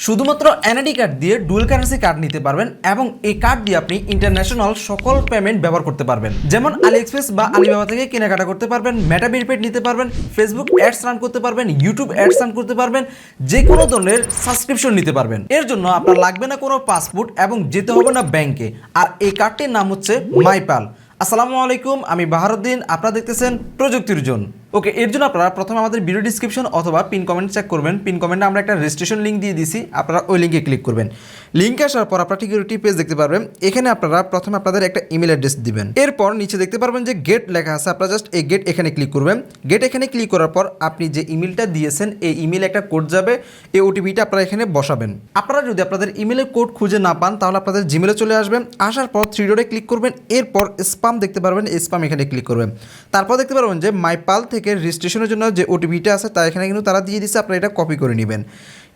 শুধুমাত্র NID card দিয়ে dual currency card নিতে পারবেন এবং এই কার্ড দিয়ে আপনি ইন্টারন্যাশনাল সকল পেমেন্ট ব্যবহার করতে পারবেন। যেমন আলিএক্সপ্রেস বা আলিবাবা থেকে কেনাকাটা করতে পারবেন, মেটা প্রিপেড নিতে পারবেন, ফেসবুক অ্যাডস রান করতে পারবেন, ইউটিউব অ্যাডস রান করতে পারবেন, যে কোনো ধরনের সাবস্ক্রিপশন নিতে পারবেন। এর জন্য আপনার লাগবে না কোনো পাসপোর্ট এবং যেতে হবে না ব্যাংকে। আর এই কার্ডটির নাম হচ্ছে মাইপাল। আসসালামু আলাইকুম, আমি বাহারুদ্দিন, আপনারা দেখতেছেন প্রযুক্তির জোন। ওকে, এর জন্য আপনারা প্রথমে আমাদের ভিডিও ডিসক্রিপশন অথবা পিন কমেন্ট চেক করবেন। পিন কমেন্টে আমরা একটা রেজিস্ট্রেশন লিঙ্ক দিয়ে দিয়েছি, আপনারা ওই লিঙ্কে ক্লিক করবেন। লিঙ্কে আসার পর আপনারা ঠিক একটি পেজ দেখতে পারবেন। এখানে আপনারা প্রথমে আপনাদের একটা ইমেল অ্যাড্রেস দিবেন। এরপর নিচে দেখতে পারবেন যে গেট লেখা আছে, আপনারা জাস্ট এই গেট এখানে ক্লিক করবেন। গেট এখানে ক্লিক করার পর আপনি যে ইমেলটা দিয়েছেন এই ইমেলে একটা কোড যাবে, এই ওটিপিটা আপনারা এখানে বসাবেন। আপনারা যদি আপনাদের ইমেলের কোড খুঁজে না পান তাহলে আপনাদের জিমেলে চলে আসবেন। আসার পর থ্রি ডটে ক্লিক করবেন। এরপর স্পাম দেখতে পারবেন, স্পাম এখানে ক্লিক করবেন। তারপর দেখতে পারবেন যে মাইপাল থেকে রেজিস্ট্রেশনের জন্য যে ওটিপিটা আছে তা এখানে কিন্তু তারা দিয়ে দিচ্ছে, আপনারা এটা কপি করে নেবেন।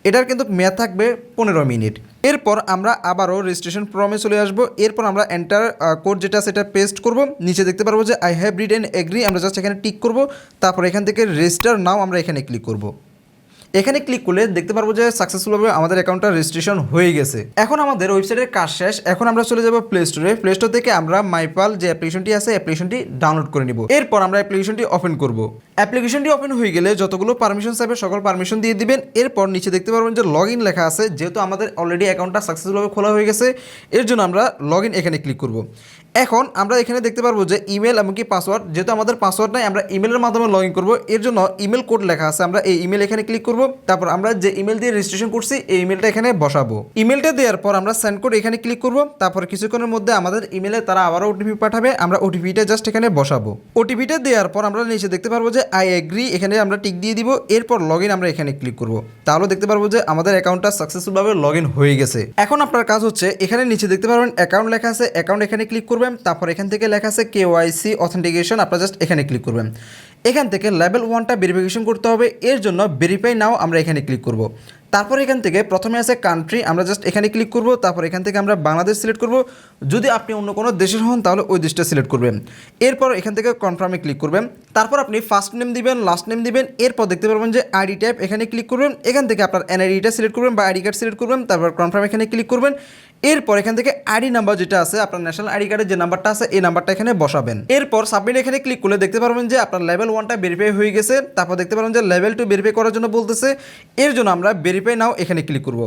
এটার কিন্তু মেয়াদ থাকবে 15 মিনিট। এরপর আমরা আবারও রেজিস্ট্রেশন ফর্মে চলে আসবো। এরপর আমরা এন্টার কোড যেটা সেটা পেস্ট করব। নিচে দেখতে পারবো যে I have read and agree, আমরা জাস্ট এখানে টিক করব। তারপর এখান থেকে রেজিস্টার নাও আমরা এখানে ক্লিক করব। এখানে ক্লিক করলে দেখতে পারবো যে সাকসেসফুলভাবে আমাদের অ্যাকাউন্টটা রেজিস্ট্রেশন হয়ে গেছে। এখন আমাদের ওয়েবসাইটের কাজ শেষ। এখন আমরা চলে যাব প্লে স্টোরে। প্লে স্টোর থেকে আমরা মাইপাল যে অ্যাপ্লিকেশনটি আছে অ্যাপ্লিকেশনটি ডাউনলোড করে নিব। এরপর আমরা অ্যাপ্লিকেশনটি ওপেন করব। অ্যাপ্লিকেশনটি ওপেন হয়ে গেলে যতগুলো পারমিশন চাইবে সকল পারমিশন দিয়ে দিবেন। এরপর নিচে দেখতে পারবেন যে লগ ইন লেখা আছে। যেহেতু আমাদের অলরেডি অ্যাকাউন্টটা সাকসেসফুলভাবে খোলা হয়ে গেছে, এর জন্য আমরা লগ ইন এখানে ক্লিক করব। এখন আমরা এখানে দেখতে পারবো যে ইমেল এমনকি পাসওয়ার্ড, যেহেতু আমাদের পাসওয়ার্ড নাই আমরা ইমেলের মাধ্যমে লগ ইন করবো। এর জন্য ইমেল কোড লেখা আছে, আমরা এই ইমেল এখানে ক্লিক করব। তারপর আমরা যে ইমেল দিয়ে রেজিস্ট্রেশন করছি এই ইমেলটা এখানে বসাবো। ইমেলটা দেওয়ার পর আমরা সেন্ড কোড এখানে ক্লিক করব। তারপর কিছুক্ষণের মধ্যে আমাদের ইমেলে তারা আবারও ওটিপি পাঠাবে, আমরা ওটিপিটা জাস্ট এখানে বসাবো। ওটিপিটা দেওয়ার পর আমরা নিচে দেখতে পারবো যে আই এগ্রি, এখানে আমরা টিক দিয়ে দিব। এরপর লগ ইন আমরা এখানে ক্লিক করব। তাহলে দেখতে পারবো যে আমাদের অ্যাকাউন্টটা সাকসেসফুলভাবে লগ ইন হয়ে গেছে। এখন আপনার কাজ হচ্ছে এখানে নিচে দেখতে পারবেন অ্যাকাউন্ট লেখা আছে, অ্যাকাউন্ট এখানে ক্লিক করবেন। তারপর এখান থেকে লেখা আছে কেওয়াইসি অথেন্টিকেশন, আপনারা জাস্ট এখানে ক্লিক করবেন। এখান থেকে লেভেল 1টা ভেরিফিকেশন করতে হবে, এর জন্য ভেরিফাই নাও আমরা এখানে ক্লিক করব। তারপর এখান থেকে প্রথমে আছে কান্ট্রি, আমরা জাস্ট এখানে ক্লিক করব। তারপর এখান থেকে আমরা বাংলাদেশ সিলেক্ট করব। যদি আপনি অন্য কোনো দেশের হন তাহলে ওই দেশটা সিলেক্ট করবেন। এরপর এখান থেকে কনফার্মে ক্লিক করবেন। তারপর আপনি ফার্স্ট নেম দিবেন, লাস্ট নেম দিবেন। এরপর দেখতে পারবেন যে আইডি টাইপ, এখানে ক্লিক করবেন। এখান থেকে আপনার এনআইডিটা সিলেক্ট করবেন বা আইডি কার্ড সিলেক্ট করবেন। তারপর কনফার্ম এখানে ক্লিক করবেন। এরপর এখান থেকে আইডি নাম্বার যেটা আছে আপনার ন্যাশনাল আইডি কার্ডের যে নাম্বারটা আছে এই নাম্বারটা এখানে বসাবেন। এরপর সাবমিট এখানে ক্লিক করলে দেখতে পারবেন যে আপনার লেভেল 1টা ভেরিফাই হয়ে গেছে। তারপর দেখতে পারবেন যে লেভেল 2 ভেরিফাই করার জন্য বলতেছে, এর জন্য আমরা ভেরিফাই নাও এখানে ক্লিক করব।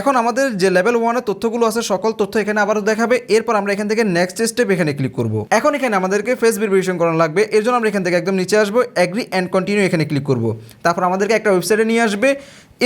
এখন আমাদের যে লেভেল 1-এর তথ্যগুলো আছে সকল তথ্য এখানে আবারও দেখাবে। এরপর আমরা এখান থেকে নেক্সট স্টেপ এখানে ক্লিক করব। এখন এখানে আমাদেরকে ফেস ভেরিফিকেশন করানো লাগবে, এর জন্য আমরা এখান থেকে একদম নিচে আসবো, এগ্রি অ্যান্ড কন্টিনিউ এখানে ক্লিক করব। তারপর আমাদেরকে একটা ওয়েবসাইটে নিয়ে আসবে।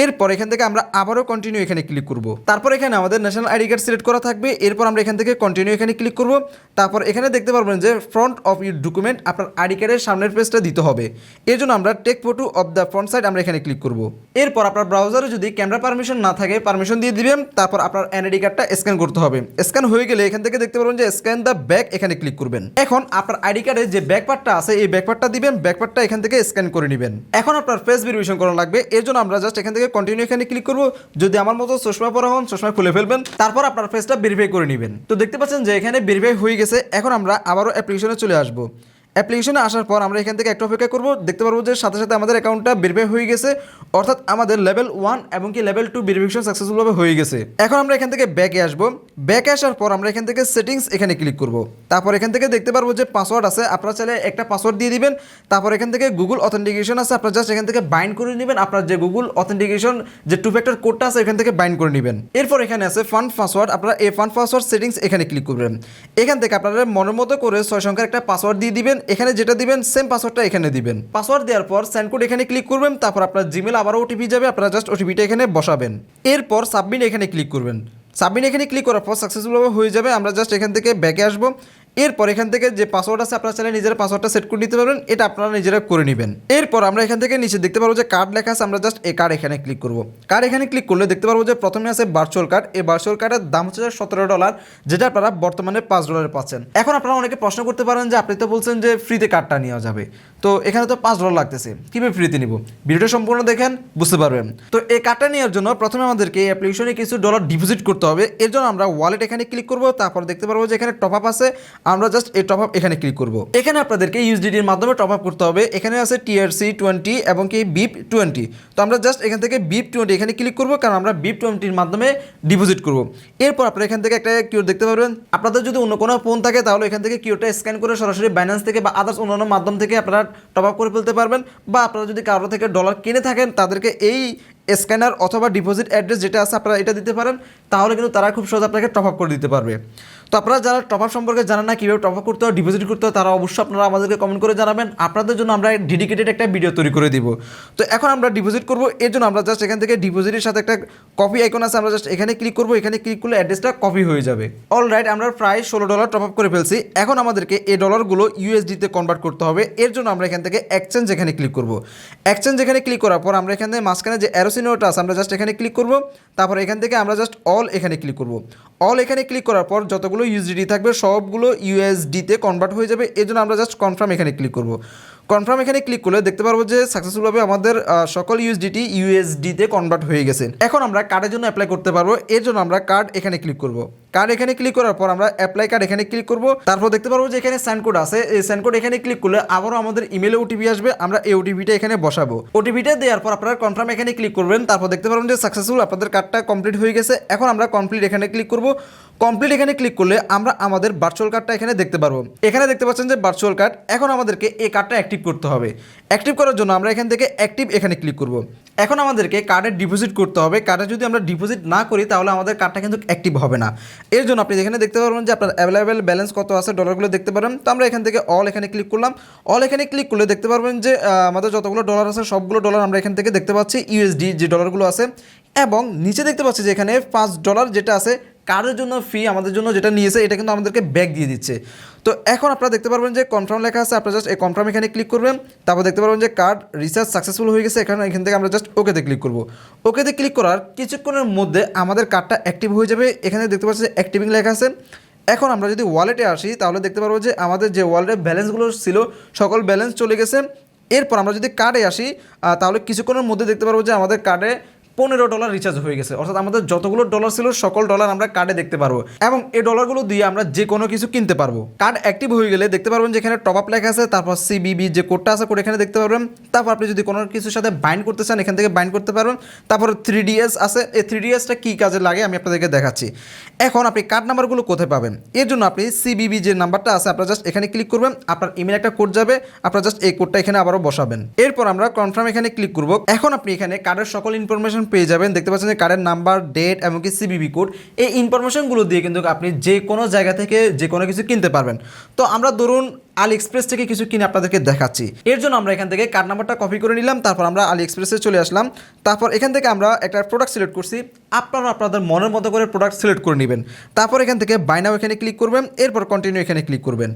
এরপর এখান থেকে আমরা আবারও কন্টিনিউ এখানে ক্লিক করব। তারপর এখানে আমাদের ন্যাশনাল আইডি কার্ড সিলেক্ট করা থাকবে। এরপর আমরা এখান থেকে কন্টিনিউ এখানে ক্লিক করব। তারপর এখানে দেখতে পারবেন যে ফ্রন্ট অফ ইউর ডকুমেন্ট, আপনার আইডি কার্ডের সামনের পেজটা দিতে হবে। এর জন্য আমরা take photo of the front side আমরা এখানে ক্লিক করব। এরপর আপনার ব্রাউজারে যদি ক্যামেরা পারমিশন না থাকে পারমিশন দিয়ে দিবেন। তারপর আপনার এনআইডি কার্ডটা স্ক্যান করতে হবে। স্ক্যান হয়ে গেলে এখান থেকে দেখতে পারবেন যে স্ক্যান দ্য ব্যাক, এখানে ক্লিক করবেন। এখন আপনার আইডি কার্ডে যে ব্যাক পার্টটা আছে এই ব্যাক পার্টটা দিবেন, ব্যাক পার্টটা এখান থেকে স্ক্যান করে নেবেন। এখন আপনার ফেস ভেরিফিকেশন করা লাগবে, এর জন্য আমরা জাস্ট এখান থেকে কন্টিনিউ এখানে ক্লিক করব। যদি আমার মতো চশমা পরা হন চশমা খুলে ফেলবেন, তারপর আপনার ফেসটা ভেরিফাই করে নেবেন। তো দেখতে পাচ্ছেন যে এখানে ভেরিফাই হয়ে গেছে। এখন আমরা আবারও অ্যাপ্লিকেশনে চলে আসবো। অ্যাপ্লিকেশনে আসার পর আমরা এখান থেকে একটু অপেক্ষা করব। দেখতে পারবো যে সাথে সাথে আমাদের অ্যাকাউন্টটা ভেরিফাই হয়ে গেছে, অর্থাৎ আমাদের লেভেল 1 এবং কি লেভেল 2 ভেরিফিকেশন সাকসেসফুলভাবে হয়ে গেছে। এখন আমরা এখান থেকে ব্যাকে আসবো। ব্যাকে আসার পর আমরা এখান থেকে সেটিংস এখানে ক্লিক করব। তারপর এখান থেকে দেখতে পারবো যে পাসওয়ার্ড আছে, আপনারা চাইলে একটা পাসওয়ার্ড দিয়ে দিবেন। তারপর এখান থেকে গুগল অথেন্টিকেশন আছে, আপনারা জাস্ট এখান থেকে বাইন্ড করে নেবেন। আপনার যে গুগল অথেন্টিকেশন যে 2 ফ্যাক্টর কোডটা আছে এখান থেকে বাইন্ড করে নেবেন। এরপর এখানে আছে ফান্ড পাসওয়ার্ড, আপনারা এই ফান্ড পাসওয়ার্ড সেটিংস এখানে ক্লিক করবেন। এখান থেকে আপনারা মনের মতো করে 6 সংখ্যার একটা পাসওয়ার্ড দিয়ে দিবেন। এখানে যেটা দিবেন সেম পাসওয়ার্ডটা এখানে দিবেন। পাসওয়ার্ড দেওয়ার পর সেন্ড কোড এখানে ক্লিক করবেন। তারপর আপনার জিমেল আবারও ওটিপি যাবে, আপনারা জাস্ট ওটিপিটা এখানে বসাবেন। এরপর সাবমিট এখানে ক্লিক করবেন। সাবমিট এখানে ক্লিক করার পর সাকসেসফুলভাবে হয়ে যাবে। আমরা জাস্ট এখান থেকে ব্যাকে আসবো। এরপর এখান থেকে যে পাসওয়ার্ড আছে আপনারা চাইলে নিজের পাসওয়ার্ডটা সেট করে নিতে পারবেন, এটা আপনারা নিজেরা করে নেবেন। এরপর আমরা এখান থেকে নিচে দেখতে পারবো যে কার্ড লেখা আছে, আমরা জাস্ট এই কার্ড এখানে ক্লিক করব। কার্ড এখানে ক্লিক করলে দেখতে পারবো যে প্রথমে আছে ভার্চুয়াল কার্ড। এই ভার্চুয়াল কার্ডের দাম হচ্ছে $17, যেটা আপনারা বর্তমানে $5 পাচ্ছেন। এখন আপনারা অনেকে প্রশ্ন করতে পারেন যে আপনি তো বলছেন যে ফ্রিতে কার্ডটা নেওয়া যাবে, তো এখানে তো $5 লাগতেছে, কীভাবে ফ্রিতে নিব? ভিডিওটা সম্পূর্ণ দেখেন, বুঝতে পারবেন। তো এই কার্ডটা নেওয়ার জন্য প্রথমে আমাদেরকে এই অ্যাপ্লিকেশনে কিছু ডলার ডিপোজিট করতে হবে। এর জন্য আমরা ওয়ালেট এখানে ক্লিক করব, তারপর দেখতে পারবো যে এখানে টপ আপ আছে, আমরা জাস্ট এই টপ আপ এখানে ক্লিক করব। এখানে আপনাদেরকে ইউএসডিটির মাধ্যমে টপ আপ করতে হবে। এখানে আছে TRC20 এবং কি BIP20। তো আমরা জাস্ট এখান থেকে BIP20 এখানে ক্লিক করব, কারণ আমরা BIP20-র মাধ্যমে ডিপোজিট করব। এরপর আপনারা এখান থেকে একটা কিউআর দেখতে পারবেন। আপনাদের যদি অন্য কোনো ফোন থাকে তাহলে এখান থেকে কিউআরটা স্ক্যান করে সরাসরি বাইন্যান্স থেকে বা আদার্স অন্যান্য মাধ্যম থেকে আপনারা টপ আপ করে ফেলতে পারবেন, বা আপনারা যদি কারো থেকে ডলার কিনে থাকেন তাদেরকে এই স্ক্যানার অথবা ডিপোজিট অ্যাড্রেস যেটা আছে আপনারা এটা দিতে পারেন, তাহলে কিন্তু তারা খুব সহজে আপনাকে টপ আপ করে দিতে পারবে। তো আপনারা যারা টপ আপ সম্পর্কে জানেন না, কীভাবে টপ আপ করতে হয়, ডিপোজিট করতে হয়, তারা অবশ্যই আপনারা আমাদেরকে কমেন্ট করে জানাবেন। আপনাদের জন্য আমরা ডেডিকেটেড একটা ভিডিও তৈরি করে দিব। তো এখন আমরা ডিপোজিট করব। এর জন্য আমরা জাস্ট এখান থেকে ডিপোজিটের সাথে একটা কপি আইকন আছে, আমরা জাস্ট এখানে ক্লিক করব। এখানে ক্লিক করলে অ্যাড্রেসটা কপি হয়ে যাবে। অলরাইট, আমরা প্রায় $16 টপ আপ করে ফেলছি। এখন আমাদেরকে এই ডলারগুলো ইউএসডিতে কনভার্ট করতে হবে। এর জন্য আমরা এখান থেকে এক্সচেঞ্জ এখানে ক্লিক করব। এক্সচেঞ্জ এখানে ক্লিক করার পর আমরা এখানে মাঝখানে যে অ্যারো চিহ্নটা আছে আমরা জাস্ট এখানে ক্লিক করব। তারপর এখান থেকে আমরা জাস্ট অল এখানে ক্লিক করব। অল এখানে ক্লিক করার পর যতগুলো ইউএসডি থাকবে সবগুলো ইউএসডিতে কনভার্ট হয়ে যাবে। এর জন্য আমরা জাস্ট কনফার্ম এখানে ক্লিক করব। কনফার্ম এখানে ক্লিক করলে দেখতে পারবো যে সাকসেসফুলভাবে আমাদের সকল ইউএসডিতে কনভার্ট হয়ে গেছে। এখন আমরা কার্ডের জন্য অ্যাপ্লাই করতে পারবো। এর জন্য আমরা কার্ড এখানে ক্লিক করব। কার্ড এখানে ক্লিক করার পর আমরা অ্যাপ্লাই কার্ড এখানে ক্লিক করব। তারপর দেখতে পারবো যে এখানে সেন্ড কোড আছে। এই সেন্ড কোড এখানে ক্লিক করলে আবারও আমাদের ইমেলে ওটিপি আসবে। আমরা এই ওটিপিটা এখানে বসাবো। ওটিপিটা দেওয়ার পর আপনারা কনফার্ম এখানে ক্লিক করবেন। তারপর দেখতে পারবেন যে সাকসেসফুল আপনাদের কার্ডটা কমপ্লিট হয়ে গেছে। এখন আমরা কমপ্লিট এখানে ক্লিক করব। কমপ্লিট এখানে ক্লিক করলে আমরা আমাদের ভার্চুয়াল কার্ডটা এখানে দেখতে পারবো। এখানে দেখতে পাচ্ছেন যে ভার্চুয়াল কার্ড। এখন আমাদেরকে এই কার্ডটা অ্যাক্টিভ করতে হবে। অ্যাক্টিভ করার জন্য আমরা এখান থেকে অ্যাক্টিভ এখানে ক্লিক করব। এখন আমাদেরকে কার্ডে ডিপোজিট করতে হবে। কার্ডে যদি আমরা ডিপোজিট না করি তাহলে আমাদের কার্ডটা কিন্তু অ্যাক্টিভ হবে না। এর জন্য আপনি এখানে দেখতে পারবেন যে আপনার অ্যাভেলেবেল ব্যালেন্স কত আছে, ডলারগুলো দেখতে পারেন। তো আমরা এখান থেকে অল এখানে ক্লিক করলাম। অল এখানে ক্লিক করলে দেখতে পারবেন যে আমাদের যতগুলো ডলার আছে সবগুলো ডলার আমরা এখান থেকে দেখতে পাচ্ছি, ইউএসডি যে ডলারগুলো আছে। এবং নিচে দেখতে পাচ্ছি যে এখানে $5 যেটা আছে কার্ডের জন্য ফি আমাদের জন্য যেটা নিয়েছে এটা কিন্তু আমাদেরকে ব্যাক দিয়ে দিচ্ছে। তো এখন আপনারা দেখতে পারবেন যে কনফার্ম লেখা আছে, আপনারা জাস্ট এই কনফার্ম এখানে ক্লিক করবেন। তারপর দেখতে পারবেন যে কার্ড রিচার্জ সাকসেসফুল হয়ে গেছে। এখান থেকে আমরা জাস্ট ওকেতে ক্লিক করব। ওকেতে ক্লিক করার কিছুক্ষণের মধ্যে আমাদের কার্ডটা অ্যাক্টিভ হয়ে যাবে। এখানে দেখতে পাচ্ছি অ্যাক্টিভিং লেখা আছে। এখন আমরা যদি ওয়ালেটে আসি তাহলে দেখতে পারবো যে আমাদের যে ওয়ালেটের ব্যালেন্সগুলো ছিল সকল ব্যালেন্স চলে গেছে। এরপর আমরা যদি কার্ডে আসি তাহলে কিছুক্ষণের মধ্যে দেখতে পারবো যে আমাদের কার্ডে $15 রিচার্জ হয়ে গেছে। অর্থাৎ আমাদের যতগুলো ডলার ছিল সকল ডলার আমরা কার্ডে দেখতে পারবো এবং এই ডলারগুলো দিয়ে আমরা যে কোনো কিছু কিনতে পারবো। কার্ড অ্যাক্টিভ হয়ে গেলে দেখতে পারবেন যে এখানে টপ আপ লেখা আছে, তারপর সিবিবি যে কোডটা আছে কোড এখানে দেখতে পারবেন। তারপর আপনি যদি কোনো কিছুর সাথে বাইন্ড করতে চান এখান থেকে বাইন্ড করতে পারবেন। তারপর 3DS আছে। এই 3DSটা কী কাজে লাগে আমি আপনাদেরকে দেখাচ্ছি। এখন আপনি কার্ড নাম্বারগুলো কোথায় পাবেন? এর জন্য আপনি সিবিবি যে নাম্বারটা আছে আপনারা জাস্ট এখানে ক্লিক করবেন। আপনার ইমেল একটা কোড যাবে, আপনারা জাস্ট এই কোডটা এখানে আবারও বসাবেন। এরপর আমরা কনফার্ম এখানে ক্লিক করব। এখন আপনি এখানে কার্ডের সকল ইনফরমেশন পেয়ে যাবেন। দেখতে পাচ্ছেন যে কার্ডের নাম্বার, ডেট এমনকি সিবিবি কোড, এই ইনফরমেশনগুলো দিয়ে কিন্তু আপনি যে কোনো জায়গা থেকে যে কোনো কিছু কিনতে পারবেন। তো আমরা ধরুন আলি এক্সপ্রেস থেকে কিছু কিনে আপনাদেরকে দেখাচ্ছি। এর জন্য আমরা এখান থেকে কার্ড নাম্বারটা কপি করে নিলাম। তারপর আমরা আলি এক্সপ্রেসে চলে আসলাম। তারপর এখান থেকে আমরা একটা প্রোডাক্ট সিলেক্ট করছি। আপনারা আপনাদের মনের মতো করে প্রোডাক্ট সিলেক্ট করে নেবেন। তারপর এখান থেকে বাই নাও এখানে ক্লিক করবেন। এরপর কন্টিনিউ এখানে ক্লিক করবেন।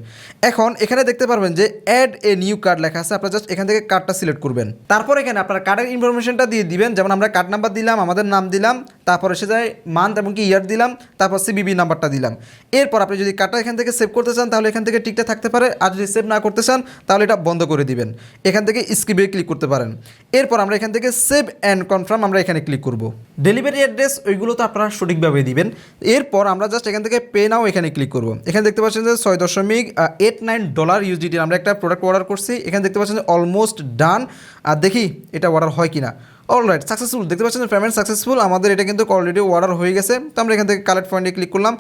এখন এখানে দেখতে পারবেন যে অ্যাড এ নিউ কার্ড লেখা আছে। আপনারা জাস্ট এখান থেকে কার্ডটা সিলেক্ট করবেন। তারপর এখানে আপনার কার্ডের ইনফরমেশনটা দিয়ে দিবেন। যেমন আমরা কার্ড নাম্বার দিলাম, আমাদের নাম দিলাম, তারপর এসে যায় মান্থ এবং কি ইয়ার দিলাম, তারপর সিবিবি নাম্বারটা দিলাম। এরপর আপনি যদি কার্ডটা এখান থেকে সেভ করতে চান তাহলে এখান থেকে টিকটা থাকতে পারে, আর যদি সেভ না করতে চান তাহলে এটা বন্ধ করে দিবেন। এখান থেকে স্কিপে ক্লিক করতে পারেন। এরপর আমরা এখান থেকে সেভ অ্যান্ড কনফার্ম আমরা এখানে ক্লিক করব। ডেলিভারি অ্যাড্রেস ওইগুলো তো আপনারা সঠিকভাবে দিবেন। এরপর আমরা জাস্ট এখান থেকে পে নাও এখানে ক্লিক করব। এখানে দেখতে পাচ্ছেন যে $6.89 ইউএসডিটি আমরা একটা প্রোডাক্ট অর্ডার করছি। এখানে দেখতে পাচ্ছেন যে অলমোস্ট ডান। আর দেখি এটা অর্ডার হয় কিনা। Alright, successful. দেখতে পাচ্ছেন যে পেমেন্ট সাকসেসফুল। আমাদের এটা কিন্তু অলরেডি অর্ডার হয়ে গেছে। তো আমরা এখান থেকে কালেক্ট পয়েন্টে ক্লিক করলাম।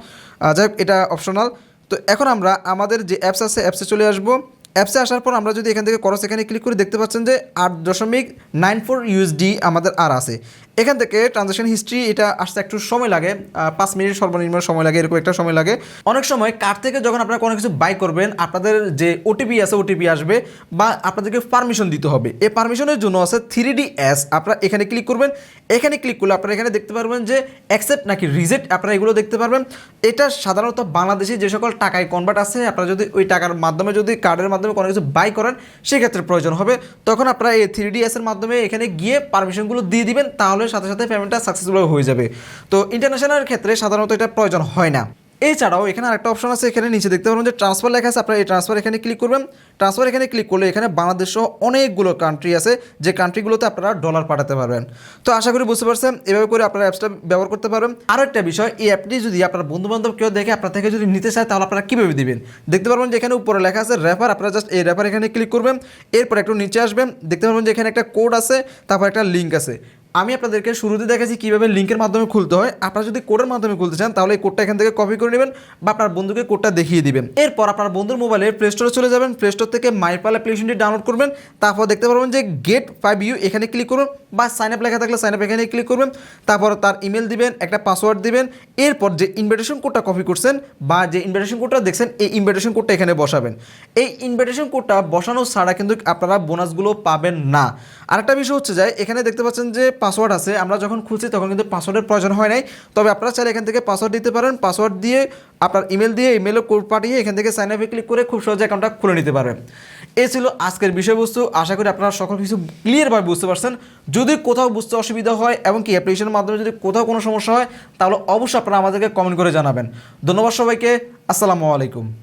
যাই হোক, এটা অপশনাল। তো এখন আমরা আমাদের যে অ্যাপস আছে অ্যাপসে চলে আসবো। অ্যাপসে আসার পর আমরা যদি এখান থেকে করস এখানে ক্লিক করে দেখতে পাচ্ছেন যে 8.94 ইউএসডি আমাদের আর আছে। এখান থেকে ট্রানজাকশন হিস্ট্রি এটা আসতে একটু সময় লাগে, 5 মিনিট সর্বনিম্ন সময় লাগে, এরকম একটা সময় লাগে। অনেক সময় কার্ড থেকে যখন আপনারা কোনো কিছু বাই করবেন আপনাদের যে ওটিপি আছে ওটিপি আসবে বা আপনাদেরকে পারমিশন দিতে হবে। এই পারমিশনের জন্য আছে 3DS। আপনারা এখানে ক্লিক করবেন। এখানে ক্লিক করলে আপনারা এখানে দেখতে পারবেন যে অ্যাকসেপ্ট নাকি রিজেক্ট, আপনারা এগুলো দেখতে পারবেন। এটা সাধারণত বাংলাদেশে যে সকল টাকায় কনভার্ট আছে আপনারা যদি ওই টাকার মাধ্যমে যদি কার্ডের মাধ্যমে কোনো কিছু বাই করেন সেক্ষেত্রে প্রয়োজন হবে। তখন আপনারা এই 3DS এর মাধ্যমে এখানে গিয়ে পারমিশনগুলো দিয়ে দিবেন, তাহলে সাথে সাথে পেমেন্টটা সাকসেসফুল হয়ে যাবে। তো ইন্টারন্যাশনাল ক্ষেত্রে সাধারণত এটা প্রয়োজন হয় না। এছাড়াও এখানে আরেকটা অপশন আছে, এখানে নিচে দেখতে পারবেন যে ট্রান্সফার লেখা আছে, আপনারা এই ট্রান্সফার এখানে ক্লিক করবেন। ট্রান্সফার এখানে ক্লিক করলে এখানে বাংলাদেশ সহ অনেকগুলো কান্ট্রি আছে, যে কান্ট্রিগুলোতে আপনারা ডলার পাঠাতে পারবেন। তো আশা করি বুঝতে পারছেন, এভাবে করে আপনারা অ্যাপসটা ব্যবহার করতে পারবেন। আরও একটা বিষয়, এই অ্যাপটি যদি আপনার বন্ধুবান্ধব কেউ দেখে আপনার থেকে যদি নিতে চায়, তাহলে আপনারা কীভাবে দিবেন? দেখতে পারবেন যে এখানে উপরে লেখা আছে রেফার, আপনারা জাস্ট এই রেফার এখানে ক্লিক করবেন। এরপর একটু নিচে আসবেন, দেখতে পারবেন যে এখানে একটা কোড আছে, তারপর একটা লিঙ্ক আছে। আমি আপনাদেরকে শুরুতে দেখেছি কীভাবে লিঙ্কের মাধ্যমে খুলতে হয়। আপনারা যদি কোডের মাধ্যমে খুলতে চান, তাহলে এই কোডটা এখান থেকে কপি করে নেবেন বা আপনার বন্ধুকে কোডটা দেখিয়ে দিবেন। এরপর আপনার বন্ধুর মোবাইলে প্লে স্টোরে চলে যাবেন, প্লে স্টোর থেকে মাইপাল অ্যাপ্লিকেশনটি ডাউনলোড করবেন। তারপর দেখতে পারবেন যে গেট 5U এখানে ক্লিক করবেন, বা সাইন আপ লেখা থাকলে সাইন আপ এখানে ক্লিক করবেন। তারপর তার ইমেল দিবেন, একটা পাসওয়ার্ড দিবেন। এরপর যে ইনভিটেশন কোডটা কপি করছেন বা যে ইনভিটেশন কোডটা দেখছেন, এই ইনভিটেশন কোডটা এখানে বসাবেন। এই ইনভিটেশন কোডটা বসানো ছাড়া কিন্তু আপনারা বোনাসগুলো পাবেন না। আরেকটা বিষয় হচ্ছে যে এখানে দেখতে পাচ্ছেন যে পাসওয়ার্ড আছে, আমরা যখন খুলছি তখন কিন্তু পাসওয়ার্ডের প্রয়োজন হয় নাই। তবে আপনারা চাইলে এখান থেকে পাসওয়ার্ড দিতে পারেন। পাসওয়ার্ড দিয়ে আপনার ইমেল দিয়ে ইমেলে কোড পাঠিয়ে এখান থেকে সাইন আপে ক্লিক করে খুব সহজে অ্যাকাউন্টটা খুলে নিতে পারবেন। এই ছিল আজকের বিষয়বস্তু। আশা করি আপনারা সকল কিছু ক্লিয়ারভাবে বুঝতে পারছেন। যদি কোথাও বুঝতে অসুবিধা হয় এবং কি অ্যাপ্লিকেশনের মাধ্যমে যদি কোথাও কোনো সমস্যা হয়, তাহলে অবশ্যই আপনারা আমাদেরকে কমেন্ট করে জানাবেন। ধন্যবাদ সবাইকে। আসসালামু আলাইকুম।